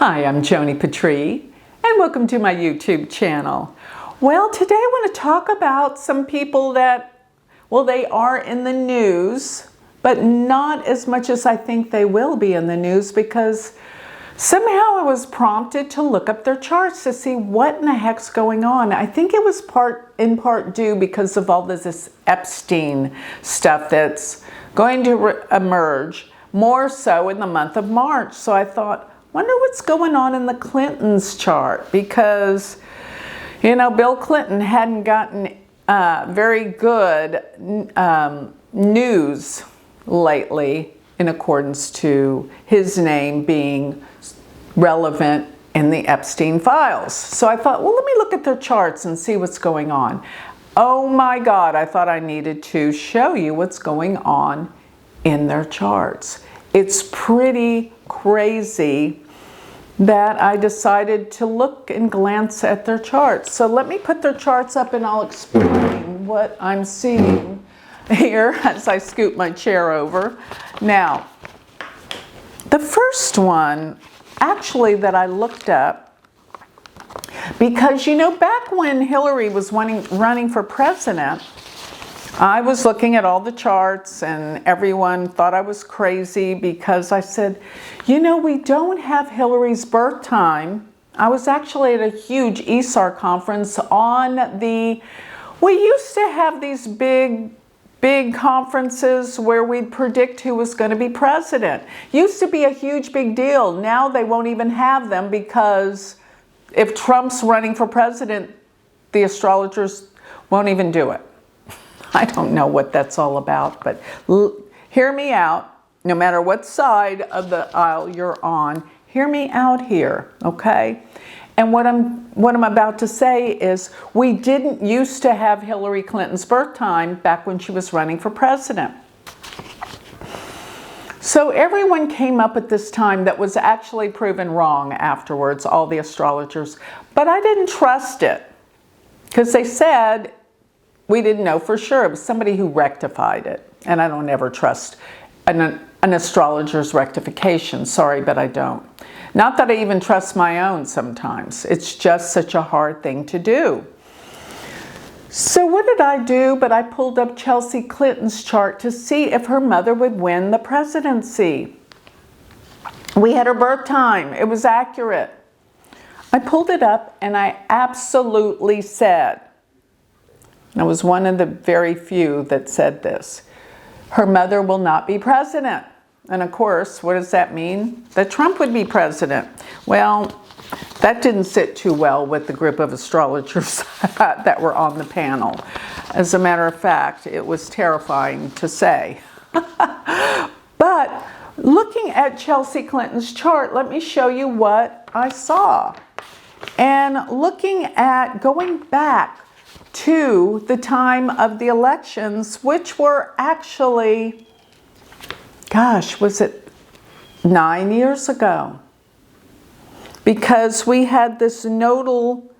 Hi, I'm Joni Patry, and welcome to my YouTube channel. Well, today I want to talk about some people that, well, they are in the news, but not as much as I think they will be in the news, because somehow I was prompted to look up their charts to see what in the heck's going on. I think it was in part due because of all this Epstein stuff that's going to emerge, more so in the month of March. So I thought, wonder what's going on in the Clintons' chart, because, you know, Bill Clinton hadn't gotten very good news lately in accordance to his name being relevant in the Epstein files. So I thought, well, let me look at their charts and see what's going on. Oh my God, I thought I needed to show you what's going on in their charts. It's pretty crazy that I decided to look and glance at their charts. So let me put their charts up and I'll explain what I'm seeing here as I scoot my chair over. Now, the first one actually that I looked up, because you know, back when Hillary was running for president, I was looking at all the charts and everyone thought I was crazy because I said, you know, we don't have Hillary's birth time. I was actually at a huge ESAR conference we used to have these big conferences where we'd predict who was going to be president. Used to be a huge big deal. Now they won't even have them, because if Trump's running for president, the astrologers won't even do it. I don't know what that's all about, but hear me out. No matter what side of the aisle you're on, hear me out here, okay? And what I'm about to say is, we didn't used to have Hillary Clinton's birth time back when she was running for president. So everyone came up at this time that was actually proven wrong afterwards, all the astrologers, but I didn't trust it, because they said, we didn't know for sure. It was somebody who rectified it. And I don't ever trust an astrologer's rectification. Sorry, but I don't. Not that I even trust my own sometimes. It's just such a hard thing to do. So what did I do? But I pulled up Chelsea Clinton's chart to see if her mother would win the presidency. We had her birth time. It was accurate. I pulled it up and I absolutely said, I was one of the very few that said this, her mother will not be president. And of course, what does that mean? That Trump would be president. Well, that didn't sit too well with the group of astrologers that were on the panel. As a matter of fact, it was terrifying to say. But looking at Chelsea Clinton's chart, let me show you what I saw. And looking at going back to the time of the elections, which were actually, gosh, was it 9 years ago? Because we had this nodal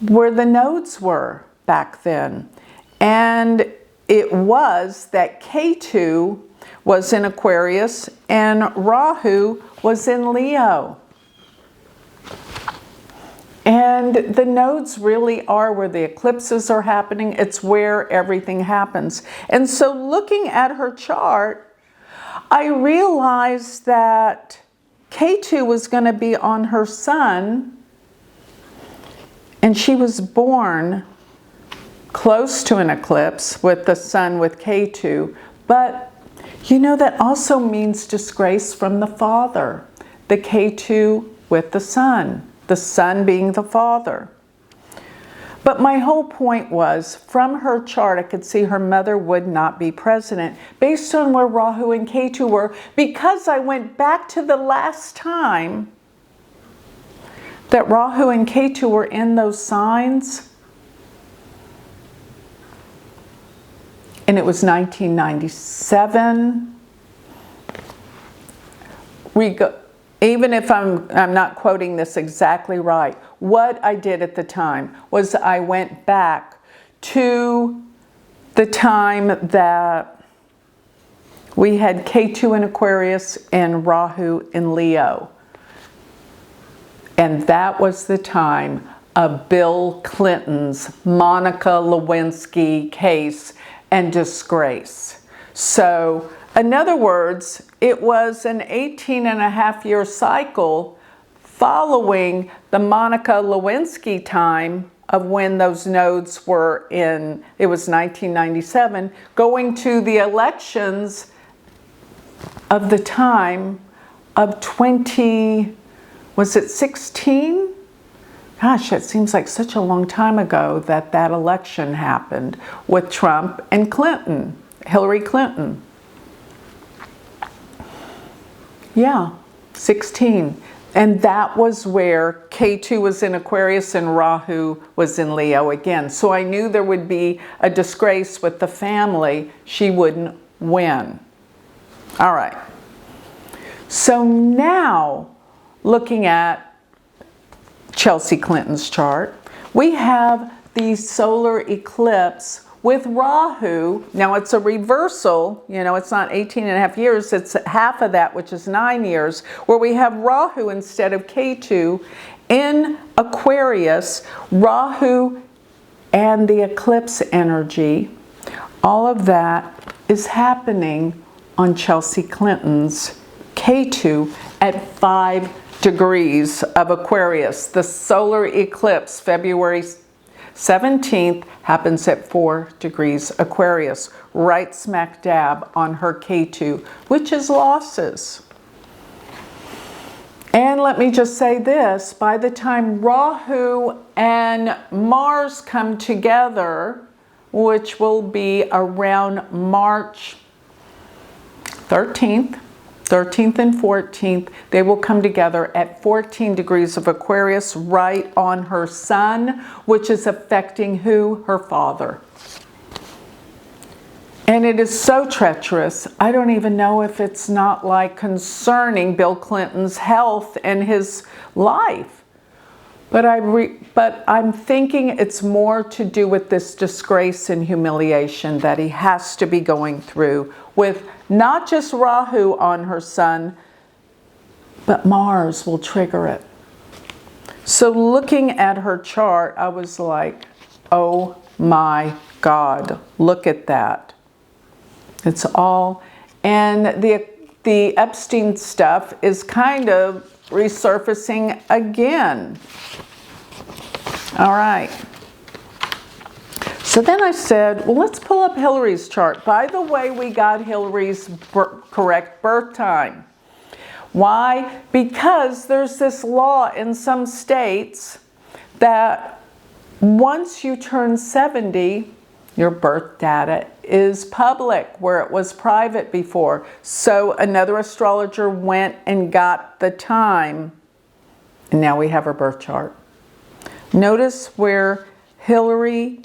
where the nodes were back then. And it was that K2 was in Aquarius and Rahu was in Leo. And the nodes really are where the eclipses are happening. It's where everything happens. And so looking at her chart, I realized that K2 was going to be on her sun, and she was born close to an eclipse with the sun with K2. But you know, that also means disgrace from the father, the K2 with the sun being the father. But my whole point was, from her chart, I could see her mother would not be president based on where Rahu and Ketu were, because I went back to the last time that Rahu and Ketu were in those signs. And it was 1997. Even if I'm not quoting this exactly right, what I did at the time was I went back to the time that we had K2 in Aquarius and Rahu in Leo. And that was the time of Bill Clinton's Monica Lewinsky case and disgrace. So, in other words, it was an 18-and-a-half-year cycle following the Monica Lewinsky time of when those nodes were in, it was 1997, going to the elections of the time of 16? Gosh, that seems like such a long time ago that that election happened with Trump and Clinton, Hillary Clinton. Yeah, 16. And that was where K2 was in Aquarius and Rahu was in Leo again. So I knew there would be a disgrace with the family. She wouldn't win. All right. So now, looking at Chelsea Clinton's chart, we have the solar eclipse with Rahu. Now it's a reversal, you know, it's not 18-and-a-half years, it's half of that, which is 9 years, where we have Rahu instead of K2 in Aquarius. Rahu and the eclipse energy, all of that is happening on Chelsea Clinton's K2 at 5 degrees of Aquarius. The solar eclipse, February 17th, happens at 4 degrees Aquarius, right smack dab on her K2, which is losses. And let me just say this, by the time Rahu and Mars come together, which will be around March 13th and 14th, they will come together at 14 degrees of Aquarius, right on her sun, which is affecting who? Her father. And it is so treacherous. I don't even know if it's not like concerning Bill Clinton's health and his life. But I'm thinking it's more to do with this disgrace and humiliation that he has to be going through with not just Rahu on her sun, but Mars will trigger it. So looking at her chart, I was like, oh my God, look at that. It's all, and the Epstein stuff is kind of resurfacing again. All right. So then I said, well, let's pull up Hillary's chart. By the way, we got Hillary's correct birth time. Why? Because there's this law in some states that once you turn 70, your birth data is public, where it was private before. So another astrologer went and got the time, and now we have her birth chart. Notice where Hillary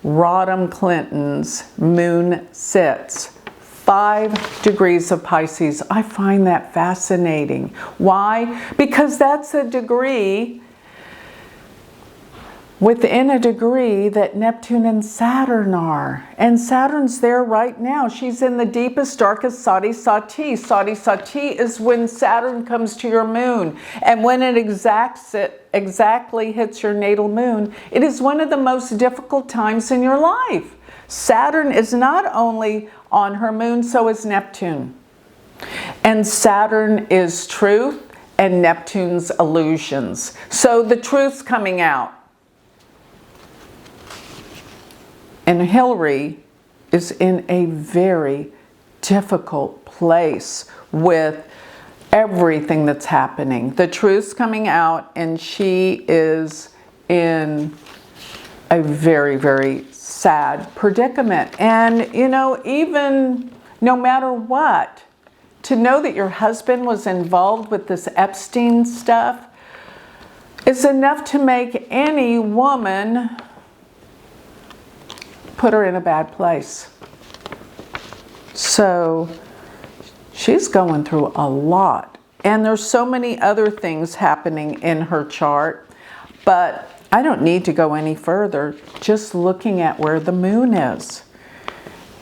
Rodham Clinton's moon sits. 5 degrees of Pisces. I find that fascinating. Why? Because that's a degree within a degree that Neptune and Saturn are. And Saturn's there right now. She's in the deepest, darkest Sati Sati. Sati Sati is when Saturn comes to your moon. And when it exactly hits your natal moon, it is one of the most difficult times in your life. Saturn is not only on her moon, so is Neptune. And Saturn is truth and Neptune's illusions. So the truth's coming out. And Hillary is in a very difficult place with everything that's happening. The truth's coming out, and she is in a very, very sad predicament. And, you know, even no matter what, to know that your husband was involved with this Epstein stuff is enough to make any woman put her in a bad place. So she's going through a lot. And there's so many other things happening in her chart, but I don't need to go any further, just looking at where the moon is.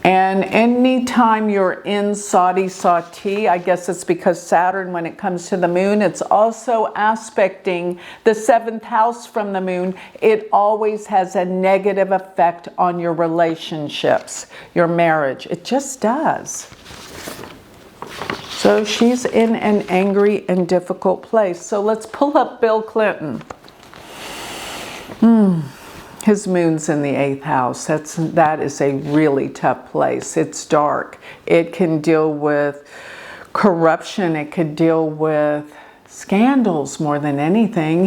And anytime you're in Saudi Sati, I guess it's because Saturn, when it comes to the moon, it's also aspecting the 7th house from the moon. It always has a negative effect on your relationships, your marriage. It just does. So she's in an angry and difficult place. So let's pull up Bill Clinton. His moon's in the 8th house. That is a really tough place. It's dark. It can deal with corruption. It could deal with scandals more than anything.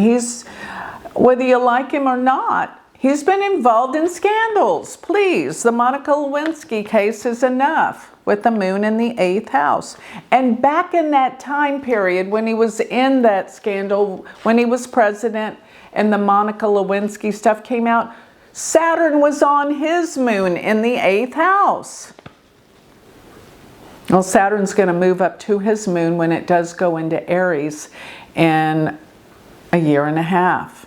Whether you like him or not, he's been involved in scandals. Please, the Monica Lewinsky case is enough with the moon in the 8th house. And back in that time period when he was in that scandal, when he was president, and the Monica Lewinsky stuff came out, Saturn was on his moon in the 8th house. Well, Saturn's going to move up to his moon when it does go into Aries in a year and a half.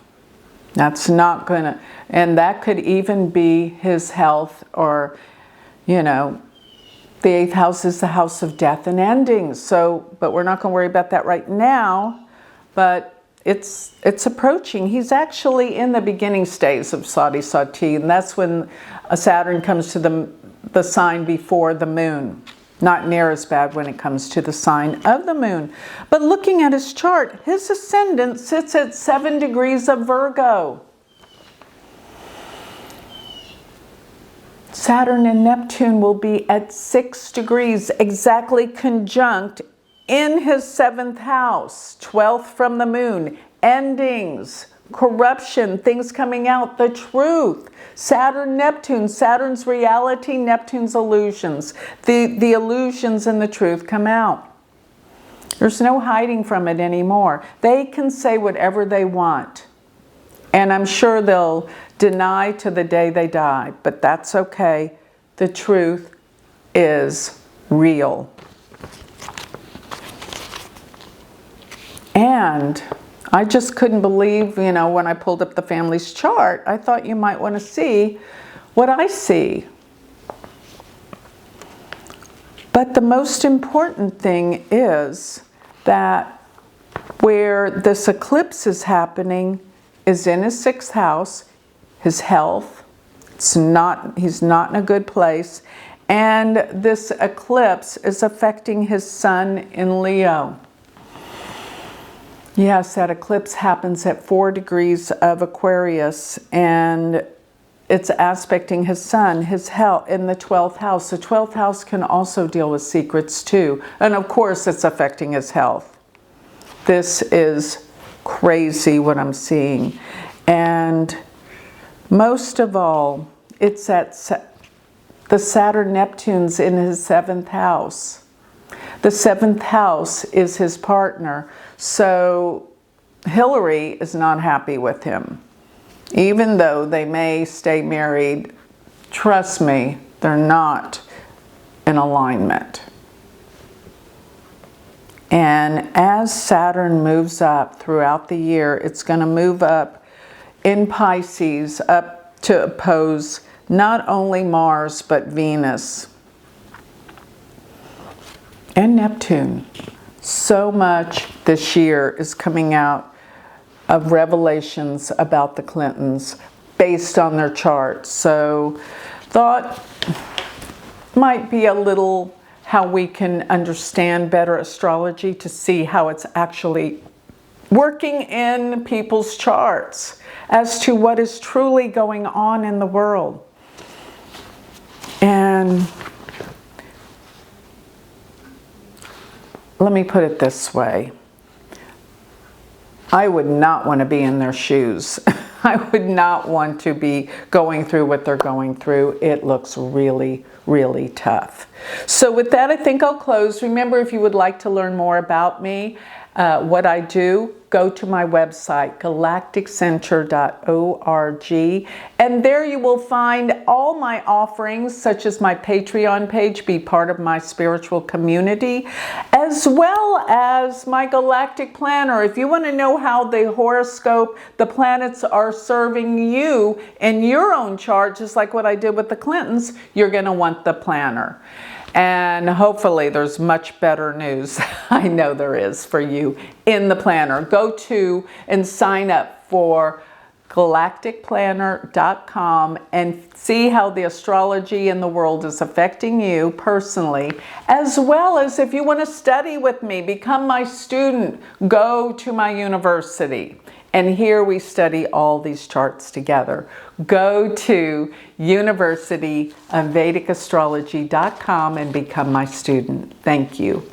That's not going to, and that could even be his health, or, you know, the 8th house is the house of death and endings. So, but we're not going to worry about that right now. But it's approaching. He's actually in the beginning stage of Saudi Sati, and that's when a Saturn comes to the sign before the moon. Not near as bad when it comes to the sign of the moon. But looking at his chart, his ascendant sits at 7 degrees of Virgo. Saturn and Neptune will be at 6 degrees, exactly conjunct in his 7th house, 12th from the moon, endings, corruption, things coming out, the truth. Saturn, Neptune, Saturn's reality, Neptune's illusions. The illusions and the truth come out. There's no hiding from it anymore. They can say whatever they want. And I'm sure they'll deny to the day they die, but that's okay. The truth is real. And I just couldn't believe, you know, when I pulled up the family's chart, I thought you might want to see what I see. But the most important thing is that where this eclipse is happening is in his 6th house, his health. He's not in a good place. And this eclipse is affecting his sun in Leo. Yes, that eclipse happens at 4 degrees of Aquarius, and it's aspecting his sun, his health, in the 12th house. The 12th house can also deal with secrets too. And of course, it's affecting his health. This is crazy what I'm seeing. And most of all, it's at the Saturn-Neptune's in his 7th house. The 7th house is his partner. So Hillary is not happy with him. Even though they may stay married, trust me, they're not in alignment. And as Saturn moves up throughout the year, it's going to move up in Pisces, up to oppose not only Mars, but Venus and Neptune. So much this year is coming out of revelations about the Clintons based on their charts. So thought might be a little how we can understand better astrology to see how it's actually working in people's charts as to what is truly going on in the world. And let me put it this way. I would not want to be in their shoes. I would not want to be going through what they're going through. It looks really, really tough. So with that, I think I'll close. Remember, if you would like to learn more about me, what I do, go to my website, galacticcenter.org, and there you will find all my offerings, such as my Patreon page, be part of my spiritual community, as well as my galactic planner. If you want to know how the horoscope, the planets are serving you in your own chart, just like what I did with the Clintons, you're going to want want the planner. And hopefully there's much better news, I know there is, for you in the planner. Go to and sign up for galacticplanner.com and see how the astrology in the world is affecting you personally, as well as if you want to study with me, become my student, go to my university. And here we study all these charts together. Go to universityofvedicastrology.com and become my student. Thank you.